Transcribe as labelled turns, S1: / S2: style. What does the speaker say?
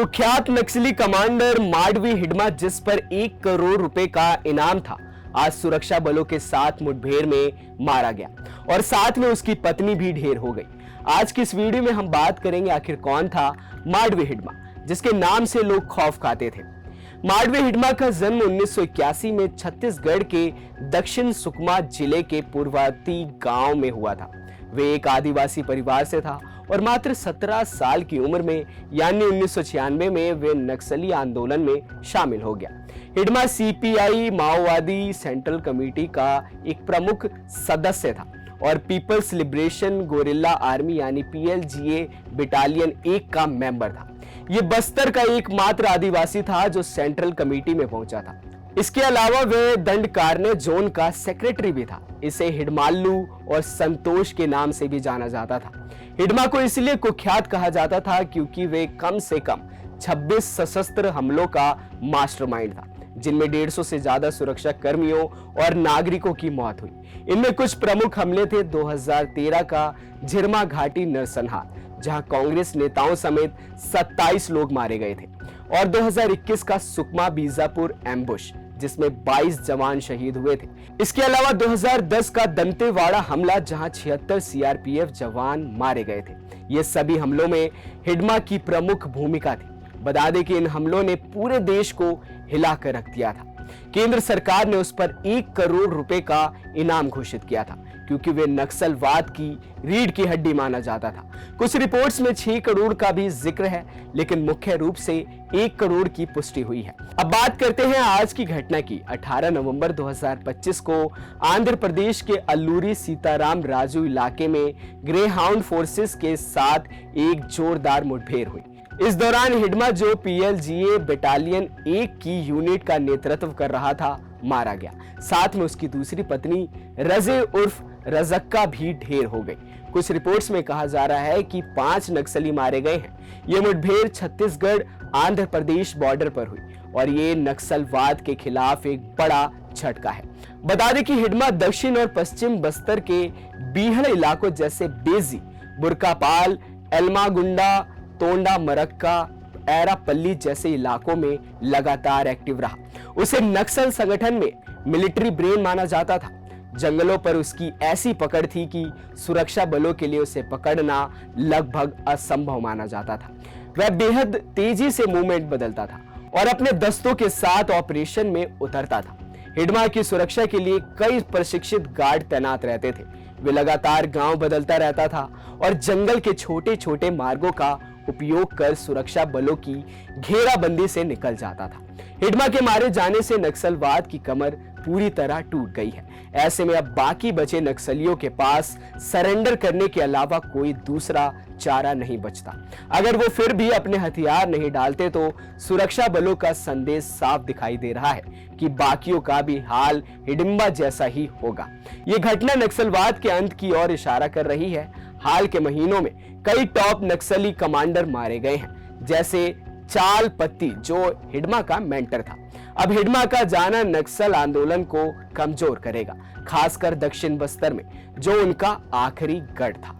S1: कुख्यात नक्सली कमांडर माडवी हिडमा, जिस पर 1 करोड़ रुपए का इनाम था, आज सुरक्षा बलों के साथ मुठभेड़ में मारा गया और साथ में उसकी पत्नी भी ढेर हो गई। आज की इस वीडियो में हम बात करेंगे आखिर कौन था माडवी हिडमा, जिसके नाम से लोग खौफ खाते थे। माडवी हिडमा का जन्म 1981 में छत्तीसगढ़ के दक्षिण सुकमा जिले के पूर्ववर्ती गांव में हुआ था। वे एक आदिवासी परिवार से था और मात्र 17 साल की उम्र में यानी 1996 में वे नक्सली आंदोलन में शामिल हो गया। हिडमा सीपीआई माओवादी सेंट्रल कमेटी का एक प्रमुख सदस्य था और पीपल्स लिबरेशन गोरिल्ला आर्मी यानी पीएलजीए बटालियन 1 का मेंबर था। ये बस्तर का एकमात्र आदिवासी था जो सेंट्रल कमेटी में पहुंचा था। इसके अलावा वे दंडकारण्य जोन का सेक्रेटरी भी था। इसे हिडमालू और संतोष के नाम से भी जाना जाता था। हिडमा को इसलिए कुख्यात कहा जाता था क्योंकि वे कम से कम 26 सशस्त्र हमलों का मास्टरमाइंड था, जिनमें 150 से ज्यादा सुरक्षा कर्मियों और नागरिकों की मौत हुई। इनमें कुछ प्रमुख हमले थे 2013 का झिरमा घाटी नरसंहार, जहां कांग्रेस नेताओं समेत 27 लोग मारे गए थे, और 2021 का सुकमा बीजापुर एम्बुश, जिसमें 22 जवान शहीद हुए थे। इसके अलावा 2010 का दंतेवाड़ा हमला, जहां 76 सीआरपीएफ जवान मारे गए थे। ये सभी हमलों में हिडमा की प्रमुख भूमिका थी। बता दें कि इन हमलों ने पूरे देश को हिलाकर रख दिया था। केंद्र सरकार ने उस पर 1 करोड़ रुपए का इनाम घोषित किया था क्योंकि वे नक्सलवाद की रीढ़ की हड्डी माना जाता था। कुछ रिपोर्ट्स में 6 करोड़ का भी जिक्र है, लेकिन मुख्य रूप से 1 करोड़ की पुष्टि हुई है। अब बात करते हैं आज की घटना की। 18 नवंबर 2025 को आंध्र प्रदेश के अल्लूरी सीताराम राजू इलाके में ग्रे हाउंड फोर्सेस के साथ एक जोरदार मुठभेड़ हुई। इस दौरान हिडमा, जो पीएलजीए बटालियन 1 की यूनिट का नेतृत्व कर रहा था, मारा गया। साथ में उसकी दूसरी पत्नी रजे उर्फ रजक्का भी ढेर हो गई। कुछ रिपोर्ट्स में कहा जा रहा है कि 5 नक्सली मारे गए हैं। यह मुठभेड़ छत्तीसगढ़ आंध्र प्रदेश बॉर्डर पर हुई और ये नक्सलवाद के खिलाफ एक बड़ा झटका है। बता दें कि हिडमा दक्षिण और पश्चिम बस्तर के बीहड़ इलाकों जैसे बेजी, बुरकापाल, एल्मागुंडा, तोंडा मरक्का, एरापल्ली जैसे इलाकों में लगातार एक्टिव रहा। उसे नक्सल संगठन में मिलिट्री ब्रेन माना जाता था। जंगलों पर उसकी ऐसी पकड़ थी कि सुरक्षा बलों के लिए उसे पकड़ना लगभग असंभव माना जाता था। वह बेहद तेजी से मूवमेंट बदलता था और अपने दस्तों के साथ ऑपरेशन में उतरता था। हिडमा की सुरक्षा के लिए कई प्रशिक्षित गार्ड तैनात रहते थे। वे लगातार गांव बदलता रहता था और जंगल के छोटे छोटे मार्गों का उपयोग कर सुरक्षा बलों की घेराबंदी से निकल जाता था। हिडमा के मारे जाने से नक्सलवाद की कमर पूरी तरह टूट गई है। ऐसे में अब बाकी बचे नक्सलियों के पास सरेंडर करने के अलावा कोई दूसरा चारा नहीं बचता। अगर वो फिर भी अपने हथियार नहीं डालते तो सुरक्षा बलों का संदेश साफ दिखाई दे रहा है कि बाकियों का भी हाल हिडिंबा जैसा ही होगा। ये घटना नक्सलवाद के अंत की ओर इशारा कर रही है। हाल के महीनों में कई टॉप नक्सली कमांडर मारे गए हैं, जैसे चाल पत्ती, जो हिडमा का मेंटर था। अब हिडमा का जाना नक्सल आंदोलन को कमजोर करेगा, खासकर दक्षिण बस्तर में, जो उनका आखिरी गढ़ था।